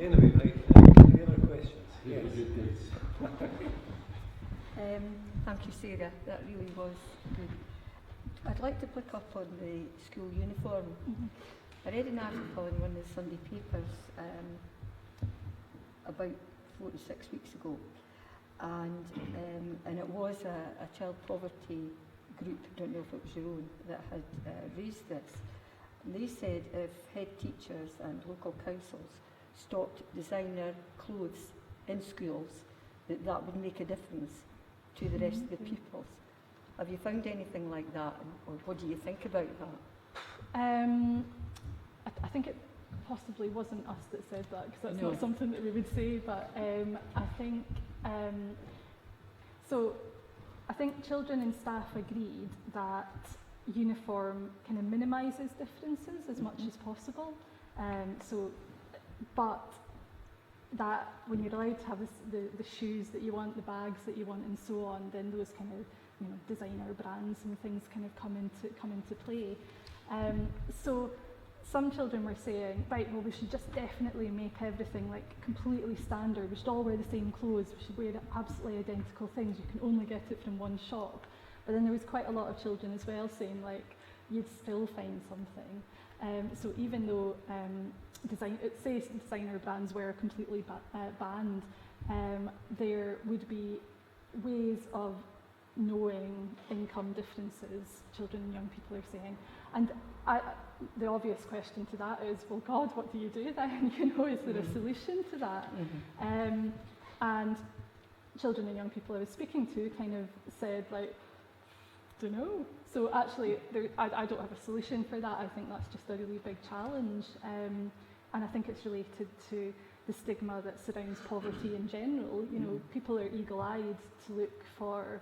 Anyway, right, any other questions? Yes. Thank you, Sarah. That really was good. I'd like to pick up on the school uniform. I read an article in one of the Sunday papers about 4 to 6 weeks ago, and it was a child poverty group, I don't know if it was your own, that had raised this. And they said if head teachers and local councils stopped designer clothes in schools, that would make a difference to the rest of the pupils. Have you found anything like that, or what do you think about that? I think it possibly wasn't us that said that, because that's not something that we would say, but I think so I think children and staff agreed that uniform kind of minimises differences as much as possible, but that when you're allowed to have the shoes that you want, the bags that you want, and so on, then those kind of designer brands and things kind of come into play. So some children were saying, right, well, we should just definitely make everything like completely standard. We should all wear the same clothes. We should wear absolutely identical things. You can only get it from one shop. But then there was quite a lot of children as well saying, like, you'd still find something. So even though designer brands were completely banned, there would be ways of knowing income differences, children and young people are saying. And the obvious question to that is, well, God, what do you do then? Is there a solution to that? And children and young people I was speaking to kind of said, like, don't know. So actually, I don't have a solution for that. I think that's just a really big challenge. And I think it's related to the stigma that surrounds poverty in general. You know, people are eagle-eyed to look for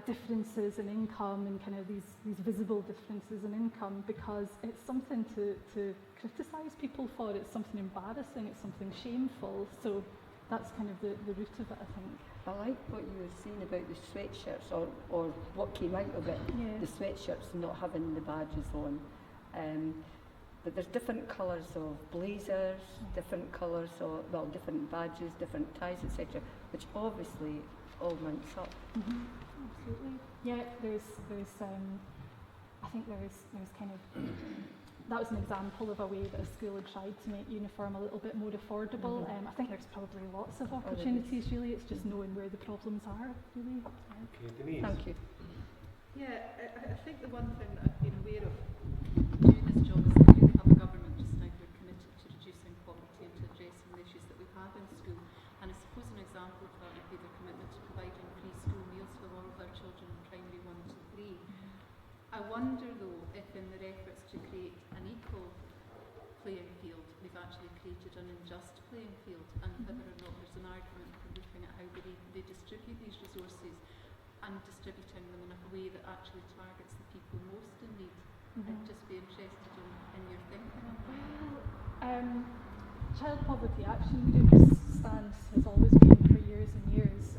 differences in income and kind of these visible differences in income because it's something to criticise people for. It's something embarrassing. It's something shameful. So that's kind of the root of it, I think. I like what you were saying about the sweatshirts, or what came out of it, Yeah. the sweatshirts not having the badges on. But there's different colours of blazers, different colours of, well, different badges, different ties, etc., which obviously all mounts up. Mm-hmm. Absolutely. Yeah, there's I think there's kind of, that was an example of a way that a school had tried to make uniform a little bit more affordable. I think there's probably lots of opportunities really, it's just knowing where the problems are really. Okay, Denise. Thank you. Yeah, I think the one thing that I've been aware of doing this job is that we really have a government just now who are committed to reducing poverty and to addressing the issues that we have in school. And I suppose an example of that would be their commitment to providing free school meals for all of our children in primary 1 to 3. I wonder though if in their efforts to create an equal playing field, we've actually created an unjust playing field, and whether or not there's an argument for looking at how they distribute these resources and distributing them in a way that actually targets the people most in need. I'd just be interested in your thinking on that. Child Poverty Action Group's stance has always been for years and years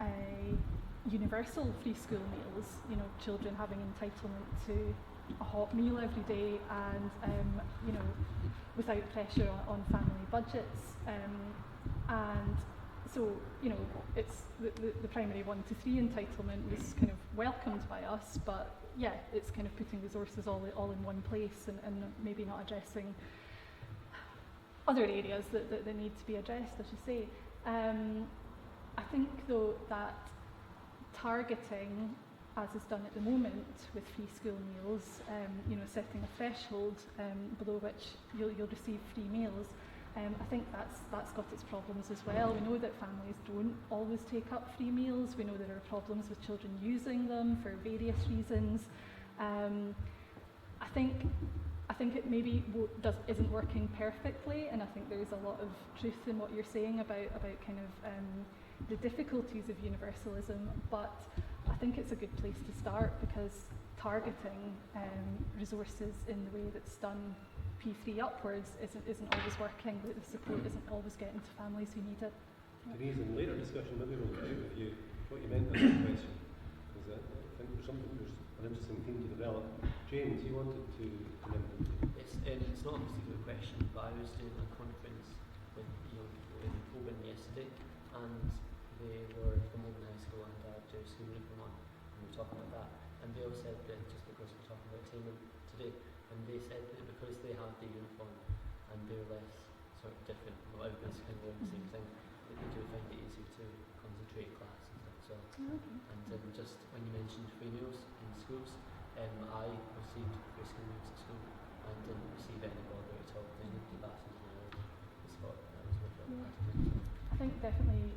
a universal free school meals, you know, children having entitlement to a hot meal every day and, you know, without pressure on family budgets. And so, you know, it's the primary 1 to 3 entitlement was kind of welcomed by us, but yeah, it's kind of putting resources all in one place and maybe not addressing other areas that need to be addressed, as you say. I think though that targeting, as is done at the moment with free school meals, you know, setting a threshold below which you'll receive free meals, I think that's got its problems as well. We know that families don't always take up free meals. We know there are problems with children using them for various reasons. I think it maybe isn't working perfectly, and I think there is a lot of truth in what you're saying about kind of the difficulties of universalism, but I think it's a good place to start because targeting resources in the way that's done P3 upwards isn't always working. The support isn't always getting to families who need it. Denise, in later discussion, maybe we'll get out with you what you meant by that question, because I think there's an interesting theme to develop. James, you wanted to come in. It's not a particular question, but I was doing a conference with young people in Coburn yesterday, and they were from Open High School and to School Reform, and we were talking about that, and they all said that just because we're talking about attainment today, and they said that because they have the uniform and they're less sort of different, well, everybody's kind of wearing the same thing, that they do find it easier to concentrate class and stuff. So, and just when you mentioned free meals in schools, I received free school meals at school and didn't receive any bother at all. They looked at that and I thought that was worth it. I think definitely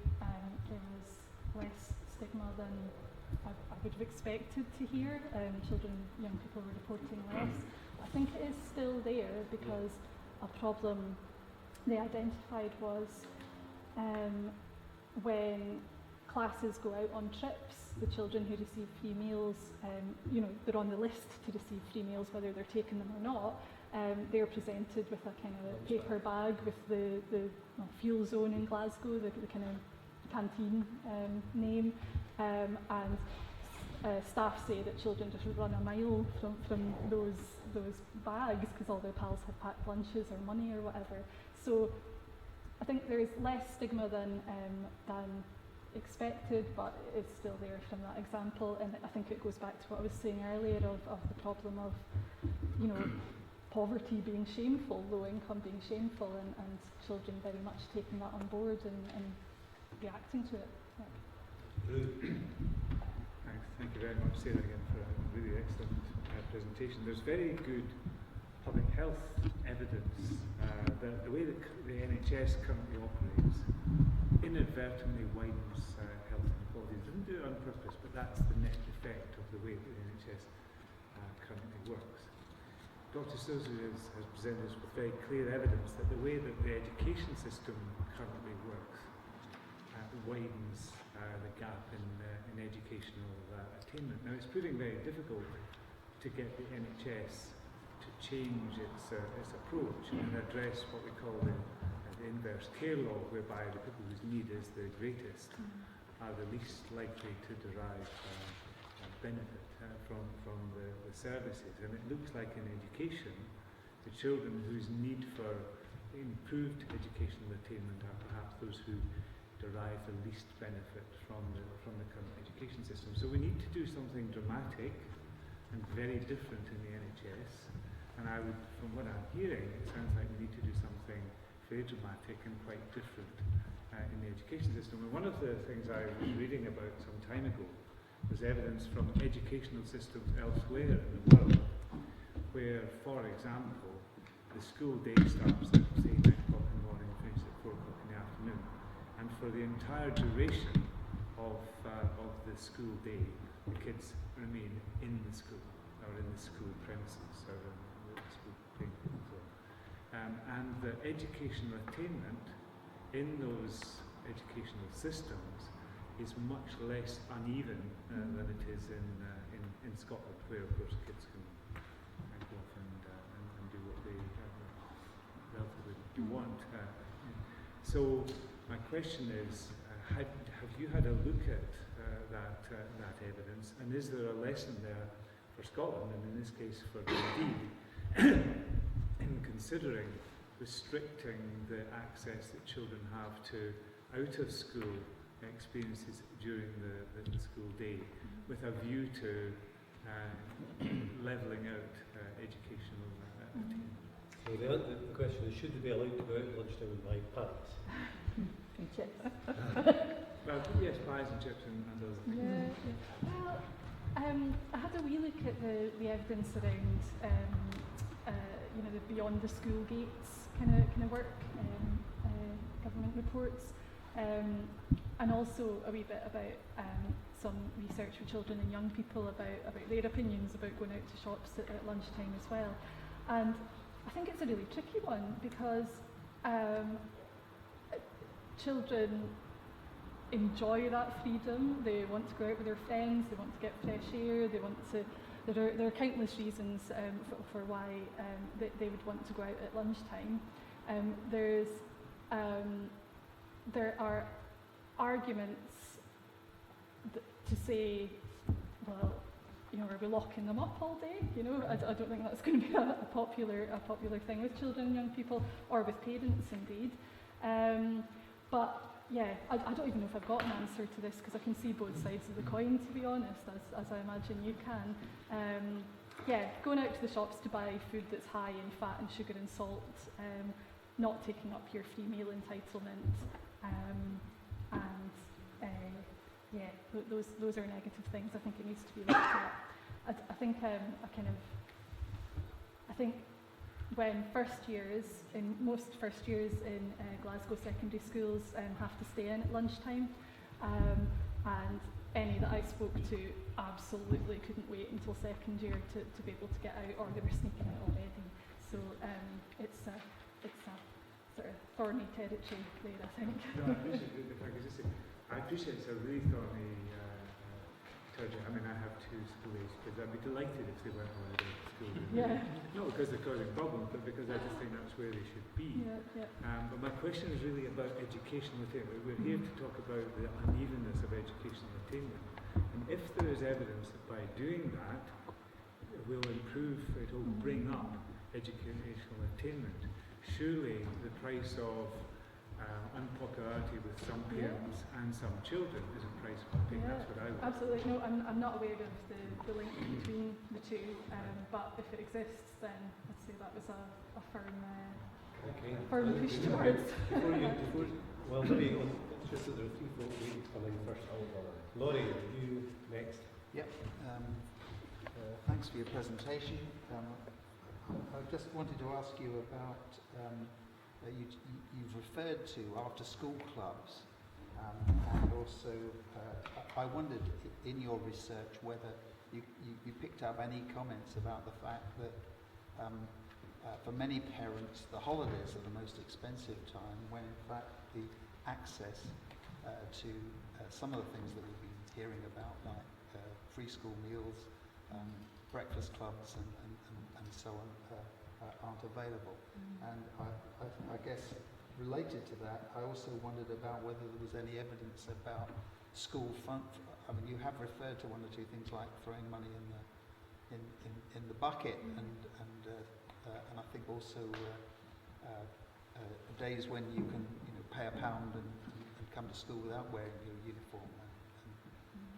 there was less stigma than I would have expected to hear. Children, young people were reporting less. I think it is still there because a problem they identified was when classes go out on trips, the children who receive free meals, you know, they're on the list to receive free meals whether they're taking them or not. They're presented with a kind of a paper bag with the fuel zone in Glasgow, the kind of canteen name, and staff say that children just run a mile from those bags because all their pals have packed lunches or money or whatever. So I think there is less stigma than expected, but it's still there from that example, and I think it goes back to what I was saying earlier of the problem of, you know, poverty being shameful, low income being shameful, and children very much taking that on board and reacting to it. Thank you very much, Sarah, again, for a really excellent presentation. There's very good public health evidence that the way that the NHS currently operates inadvertently widens health inequality. difficulties. It doesn't do it on purpose, but that's the net effect of the way that the NHS currently works. Dr. Suzu has presented us with very clear evidence that the way that the education system currently works widens the gap in educational attainment. Now, it's proving very difficult to get the NHS to change its approach and address what we call the inverse care law, whereby the people whose need is the greatest are the least likely to derive benefit from the services. And it looks like in education, the children whose need for improved educational attainment are perhaps those who derive the least benefit from the current education system. So we need to do something dramatic and very different in the NHS. And I would, from what I'm hearing, it sounds like we need to do something very dramatic and quite different in the education system. And one of the things I was reading about some time ago was evidence from educational systems elsewhere in the world, where, for example, the school day starts at, say, 9 o'clock in the morning and finishes at 4 o'clock in the afternoon. And for the entire duration of the school day, the kids remain in the school, or in the school premises, or in the school playground and so on. And the educational attainment in those educational systems is much less uneven than it is in Scotland, where of course kids can go off and do what they relatively want. So my question is, have you had a look at that evidence, and is there a lesson there for Scotland, and in this case for Dundee, in considering restricting the access that children have to out-of-school experiences during the school day, with a view to levelling out educational attainment? So the question is, should they be allowed to go out at lunchtime and buy pies? Well, yes, pies and chips and other things. Yeah. Well, I had a wee look at the evidence around the beyond the school gates kind of work, government reports, and also a wee bit about some research for children and young people about their opinions about going out to shops at lunchtime as well. And I think it's a really tricky one because children enjoy that freedom. They want to go out with their friends, they want to get fresh air, they want to. There are countless reasons for why they would want to go out at lunchtime. There are arguments to say, well, are we locking them up all day? I don't think that's going to be a popular thing with children and young people, or with parents indeed. But yeah, I don't even know if I've got an answer to this, because I can see both sides of the coin, to be honest, as I imagine you can. Going out to the shops to buy food that's high in fat and sugar and salt, not taking up your free meal entitlement, those are negative things. I think it needs to be looked at. I think when most first years in Glasgow secondary schools have to stay in at lunchtime, and any that I spoke to absolutely couldn't wait until second year to be able to get out, or they were sneaking out already. So it's a sort of thorny territory there, I think. No, I appreciate it's a really thorny territory. I mean, I have 2 school-age kids. I'd be delighted if they weren't allowed out of school. Yeah. Not because they're causing problems, but because I just think that's where they should be. But my question is really about educational attainment. We're here to talk about the unevenness of educational attainment. And if there is evidence that by doing that, it will bring up educational attainment, surely the price of unpopularity with some parents and some children is a price of paying. That's what I would. Absolutely. No, I'm not aware of the link between the two, but if it exists, then I'd say that was a firm push towards. Maybe it's just that there are 3 folks waiting to come in first. Laurie, you next. Yep. Thanks for your presentation. I just wanted to ask you about, you've referred to after-school clubs And also, I wondered in your research whether you picked up any comments about the fact that for many parents the holidays are the most expensive time, when in fact the access to some of the things that we've been hearing about, like free school meals, breakfast clubs and so on, aren't available. And I guess related to that, I also wondered about whether there was any evidence about school fund. I mean, you have referred to one or two things like throwing money in the bucket, and I think also days when you can pay £1 and come to school without wearing your uniform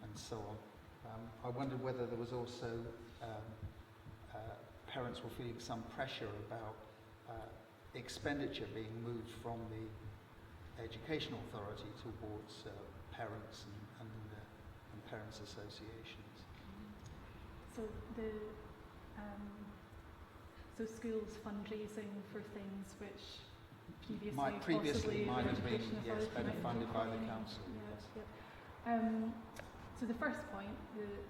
and so on. I wondered whether there was also parents were feeling some pressure about expenditure being moved from the education authority towards parents and parents' associations. So so schools fundraising for things which previously might have been Education Authority better might funded by the fund. council. Yeah, yeah. So the first point,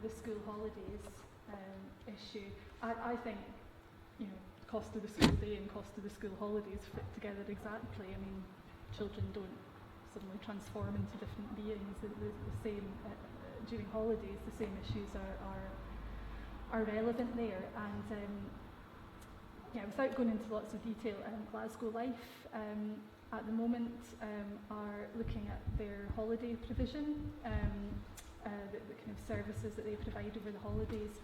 the school holidays issue, I think cost of the school day and cost of the school holidays fit together exactly. I mean, children don't suddenly transform into different beings. The same during holidays, the same issues are relevant there. And without going into lots of detail, Glasgow Life at the moment are looking at their holiday provision, the kind of services that they provide over the holidays,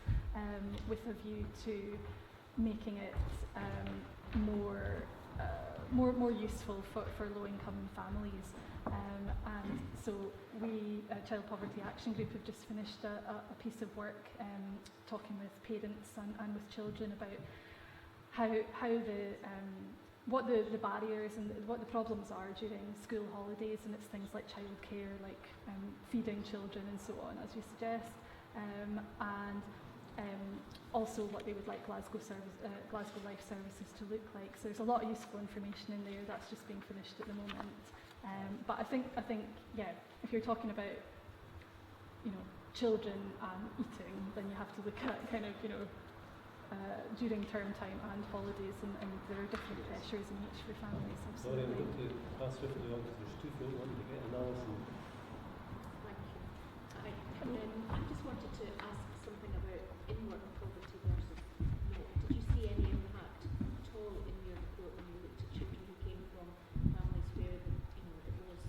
with a view to making it more useful for low-income families. And so we, Child Poverty Action Group, have just finished a piece of work talking with parents and with children about how what the barriers and what the problems are during school holidays, and it's things like childcare, like feeding children and so on, as you suggest, and also what they would like Glasgow Life Services to look like. So there's a lot of useful information in there that's just being finished at the moment. But I think if you're talking about children eating, then you have to look at kind of during term time and holidays, and there are different pressures in each for families. Sorry, I'm Absolutely. going to pass swiftly on because there's two folk wanting to get an Alison. Thank you. I just wanted to ask something about in-work poverty versus not. Did you see any impact at all in your report when you looked at children who came from families where it was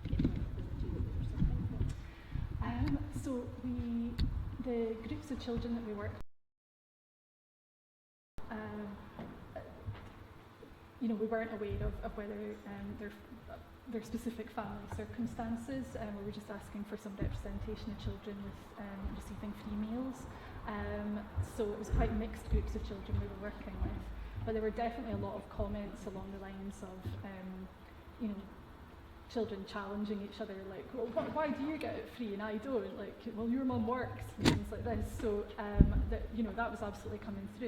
in-work poverty that they were suffering from? So the groups of children that we work with, we weren't aware of whether their specific family circumstances. We were just asking for some representation of children with receiving free meals. So it was quite mixed groups of children we were working with. But there were definitely a lot of comments along the lines of, children challenging each other, like, well, why do you get it free and I don't? Like, well, your mum works, and things like this. So that was absolutely coming through.